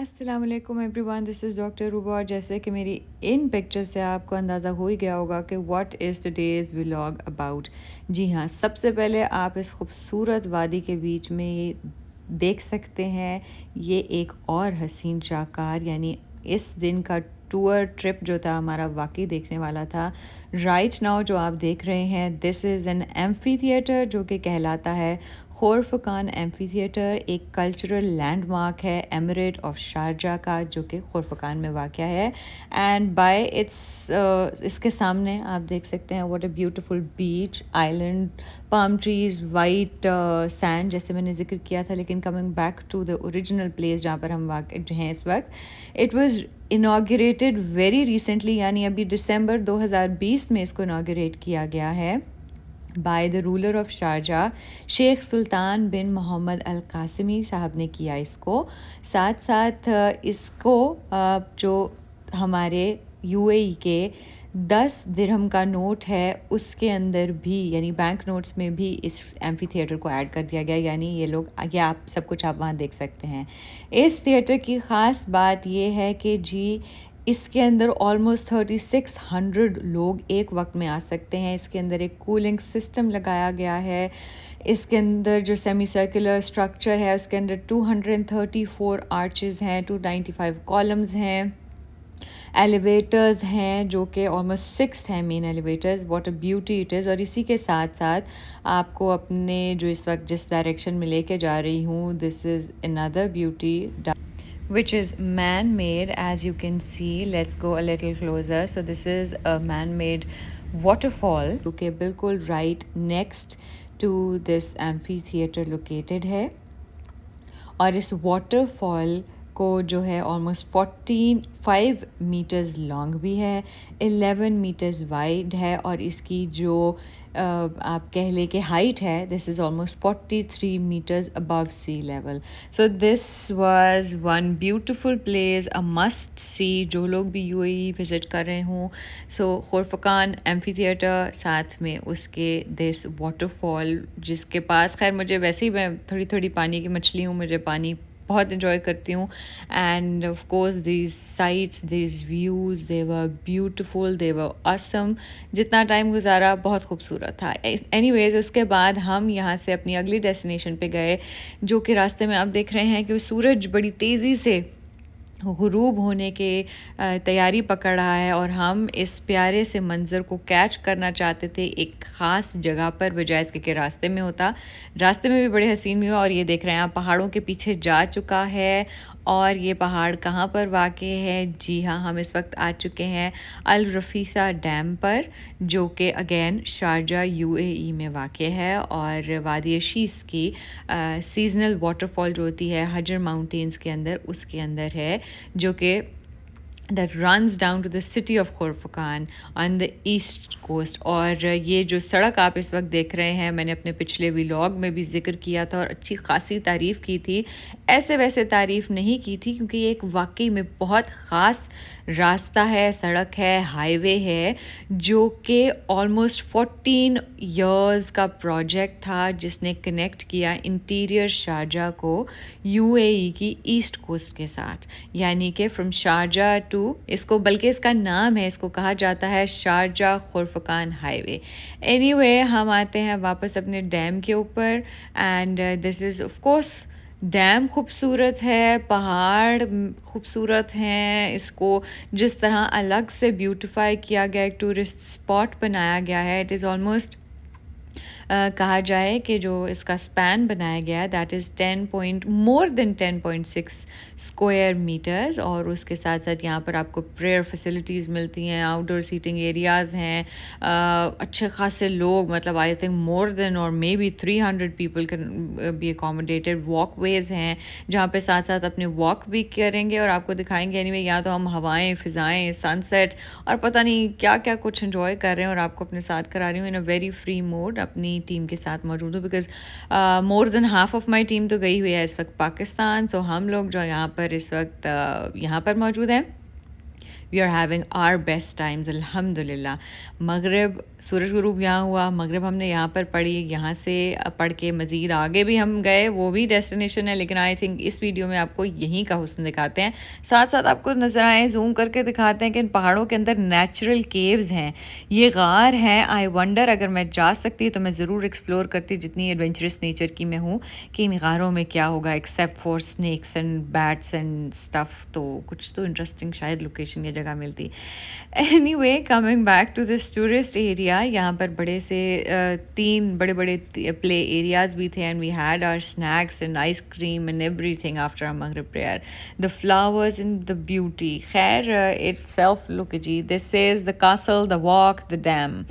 अस्सलाम वालेकुम everyone, this is doctor रूबा। और जैसे कि मेरी इन पिक्चर से आपको अंदाज़ा हो ही गया होगा कि what is today's vlog about. जी हाँ, सबसे पहले आप इस खूबसूरत वादी के बीच में ये देख सकते हैं, ये एक और हसीन शाहकार यानी इस दिन का टूर ट्रिप जो था हमारा वाकई देखने वाला था। राइट नाउ जो आप देख रहे हैं, this is an amphi theatre जो कि कहलाता है खुरफकान एम्फी थिएटर। एक कल्चरल लैंडमार्क है एमिरेट ऑफ शारजा का, जो कि खुरफकान में वाक़या है। एंड बाय इट्स इसके सामने आप देख सकते हैं what a beautiful beach, island, palm trees, white sand, जैसे मैंने ज़िक्र किया था। लेकिन coming back to the original place जहाँ पर हम जो हैं इस वक्त, it was inaugurated very recently, यानी अभी दिसंबर 2020 में इसको इनाग्रेट किया गया है by the ruler of Sharjah, Sheikh Sultan bin Mohammed Al Qasimi साहब ने किया इसको। साथ साथ इसको जो हमारे यूएई के 10 दिरहम का नोट है उसके अंदर भी, यानी बैंक नोट्स में भी इस एम्फी थिएटर को ऐड कर दिया गया। यानी ये लोग, ये आप सब कुछ आप वहाँ देख सकते हैं। इस थिएटर की ख़ास बात ये है कि जी इसके अंदर ऑलमोस्ट 3600 लोग एक वक्त में आ सकते हैं। इसके अंदर एक कूलिंग सिस्टम लगाया गया है। इसके अंदर जो सेमी सर्कुलर स्ट्रक्चर है उसके अंदर 234 आर्चेज़ हैं, 295 कॉलम्स हैं, एलिवेटर्स हैं जो कि ऑलमोस्ट 6 हैं main elevators. What a beauty it is. और इसी के साथ साथ आपको अपने जो इस वक्त जिस डायरेक्शन में लेके जा रही हूँ, this is another beauty which is man-made, as you can see. Let's go a little closer. So this is a man-made waterfall जो कि बिल्कुल right next to this amphitheater located है। और इस waterfall को जो है ऑलमोस्ट 45 मीटर्स लॉन्ग भी है, 11 मीटर्स वाइड है, और इसकी जो आप कह ले कि हाइट है, this is almost 43 metres above sea level. So this was one beautiful place, a must see, जो लोग भी यूएई विज़िट कर रहे हों। सो खुरफकान एम्फी थिएटर, साथ में उसके दिस वाटरफॉल, जिसके पास खैर मुझे वैसे ही, मैं थोड़ी थोड़ी पानी की मछली हूँ, मुझे पानी बहुत इन्जॉय करती हूँ। End of course these sites, these views, they were beautiful, they were awesome. जितना टाइम गुजारा बहुत खूबसूरत था। एनीवेज, उसके बाद हम यहाँ से अपनी अगली डेस्टिनेशन पे गए, जो कि रास्ते में आप देख रहे हैं कि सूरज बड़ी तेज़ी से ग़ुरूब होने के तैयारी पकड़ रहा है, और हम इस प्यारे से मंज़र को कैच करना चाहते थे एक ख़ास जगह पर, बजाय इसके कि रास्ते में होता। रास्ते में भी बड़े हसीन भी हुआ। और ये देख रहे हैं आप, पहाड़ों के पीछे जा चुका है। और ये पहाड़ कहाँ पर वाक़ है? जी हाँ, हम इस वक्त आ चुके हैं अल रफ़ीसा डैम पर, जो कि अगेन शारजा यूएई में वाक़ है। और वादी शीस की सीज़नल वाटरफॉल जो होती है हजर माउंटेन्स के अंदर, उसके अंदर है, जो कि that runs down to the city of खुरफकान on the east coast। और ये जो सड़क आप इस वक्त देख रहे हैं, मैंने अपने पिछले व्लॉग में भी ज़िक्र किया था और अच्छी खासी तारीफ़ की थी। ऐसे वैसे तारीफ़ नहीं की थी, क्योंकि ये एक वाकई में बहुत ख़ास रास्ता है, सड़क है, हाईवे है, जो कि ऑलमोस्ट 14 इयर्स का प्रोजेक्ट था, जिसने कनेक्ट किया इंटीरियर शारजा को यूएई की ईस्ट कोस्ट के साथ। यानी कि फ्रॉम शारजा टू, इसको, बल्कि इसका नाम है, इसको कहा जाता है शारजा खुरफकान हाईवे। एनीवे, हम आते हैं वापस अपने डैम के ऊपर। And this is of course, dam खूबसूरत है, पहाड़ खूबसूरत हैं। इसको जिस तरह अलग से ब्यूटिफाई किया गया, एक टूरिस्ट स्पॉट बनाया गया है, इट इज़ ऑलमोस्ट कहा जाए कि जो इसका स्पैन बनाया गया है, that is more than 10.6 square metres. और उसके साथ साथ यहाँ पर आपको प्रेयर फैसिलिटीज़ मिलती हैं, आउटडोर सीटिंग एरियाज़ हैं, अच्छे खासे लोग, मतलब आई थिंक मोर देन और maybe 300 people can be accommodated. Walkways हैं जहाँ पे साथ साथ अपने वॉक भी करेंगे और आपको दिखाएंगे। एनीवे, यहाँ तो हम हवाएं, फ़िज़ाएँ, सनसेट और पता नहीं क्या क्या कुछ एंजॉय कर रहे हैं, और आपको अपने साथ करा रही हूँ इन अ वेरी फ्री मोड। अपनी टीम के साथ मौजूद हूँ, because more than half of my team तो गई हुई है इस वक्त पाकिस्तान। सो हम लोग जो यहाँ पर इस वक्त यहाँ पर मौजूद हैं, we are having our best times الحمد للہ. مغرب سورج غروب یہاں ہوا, مغرب ہم نے یہاں پر پڑھی, یہاں سے پڑھ کے مزید آگے بھی ہم گئے, وہ بھی ڈیسٹینیشن ہے, لیکن آئی تھنک اس ویڈیو میں آپ کو یہیں کا حسن دکھاتے ہیں. ساتھ ساتھ آپ کو نظر آئے زوم کر کے دکھاتے ہیں کہ ان پہاڑوں کے اندر نیچرل کیوز ہیں, یہ غار ہیں. آئی ونڈر اگر میں جا سکتی تو میں ضرور ایکسپلور کرتی, جتنی ایڈونچرس نیچر کی میں ہوں, کہ ان غاروں میں کیا ہوگا except for snacks and bats and stuff. تو کچھ تو انٹرسٹنگ شاید لوکیشن یا جگہ ملتی. Anyway coming back to this tourist area, یہاں پر بڑے سے 3 بڑے بڑے پلے ایریاز بھی تھے, and we had our snacks and ice cream and everything after our مغرب prayer. The flowers and the beauty, خیر اٹ سیلف لک جی, this is the castle, the walk, the dam,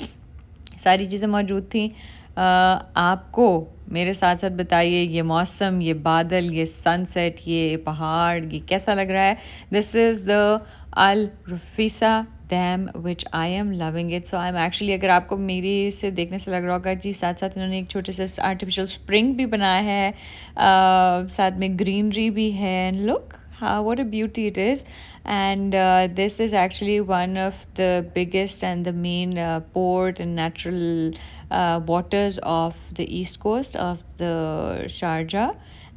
ساری چیزیں موجود تھیں. آپ کو میرے ساتھ ساتھ بتائیے یہ موسم, یہ بادل, یہ سن سیٹ, یہ پہاڑ, یہ کیسا لگ رہا ہے. This is the Al Rafisah dam which I am loving it. So I am actually, اگر آپ کو میری سے دیکھنے سے لگ رہا ہوگا جی, ساتھ ساتھ انہوں نے ایک چھوٹے سے آرٹیفیشل اسپرنگ بھی بنایا ہے, ساتھ میں گرینری بھی ہے. لک what a beauty it is. And this is actually one of the biggest and the main port and natural waters of the east coast of the Sharjah,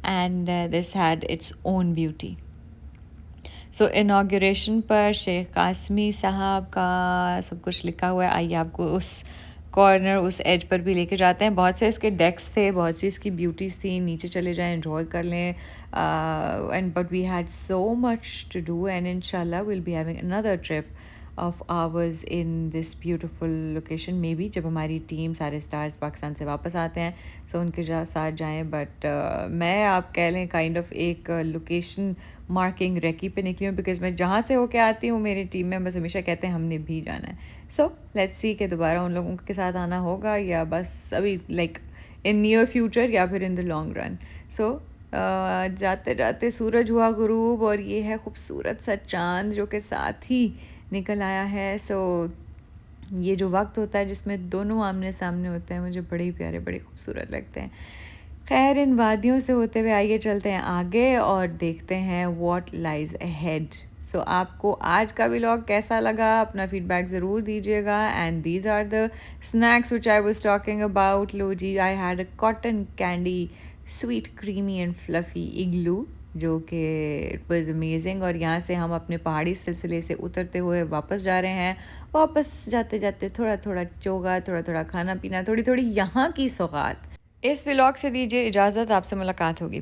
and this had its own beauty. So inauguration پر Sheikh Qasimi صاحب کا سب کچھ لکھا ہوا ہے. آئیے آپ کو اس کارنر, اس ایج پر بھی لے کے جاتے ہیں. بہت سے اس کے ڈیکس تھے, بہت سی اس کی بیوٹیز تھیں, نیچے چلے جائیں, انجوائے کر لیں. And but we had so much to do, and ان شاء اللہ we'll be having another trip of ours in this beautiful location. Maybe جب ہماری ٹیم سارے اسٹارز پاکستان سے واپس آتے ہیں سو ان کے ساتھ جائیں. بٹ میں آپ کہہ لیں کائنڈ آف ایک لوکیشن مارکنگ ریکی پہ نکلی ہوں, بیکاز میں جہاں سے ہو کے آتی ہوں میری ٹیم ممبرز ہمیشہ کہتے ہیں ہم نے بھی جانا ہے. سو لیٹس سی کہ دوبارہ ان لوگوں کے ساتھ آنا ہوگا یا بس ابھی لائک ان نیئر فیوچر یا پھر ان دا لانگ رن. سو جاتے جاتے سورج ہوا غروب, اور یہ ہے خوبصورت سا چاند جو کہ ساتھ ہی نکل آیا ہے. سو یہ جو وقت ہوتا ہے جس میں دونوں آمنے سامنے ہوتے ہیں, مجھے بڑے ہی پیارے, بڑے خوبصورت لگتے ہیں. خیر ان وادیوں سے ہوتے ہوئے آئیے چلتے ہیں آگے اور دیکھتے ہیں واٹ لائز اہیڈ. سو آپ کو آج کا ولاگ کیسا لگا, اپنا فیڈ بیک ضرور دیجیے گا. And these are the snacks which I was talking about. لو جی, I had a cotton candy sweet creamy and fluffy igloo, جو کہ اٹ واز امیزنگ. اور یہاں سے ہم اپنے پہاڑی سلسلے سے اترتے ہوئے واپس جا رہے ہیں. واپس جاتے جاتے تھوڑا تھوڑا چوگا, تھوڑا تھوڑا کھانا پینا, تھوڑی تھوڑی یہاں کی سوغات. اس ولاگ سے دیجیے اجازت, آپ سے ملاقات ہوگی.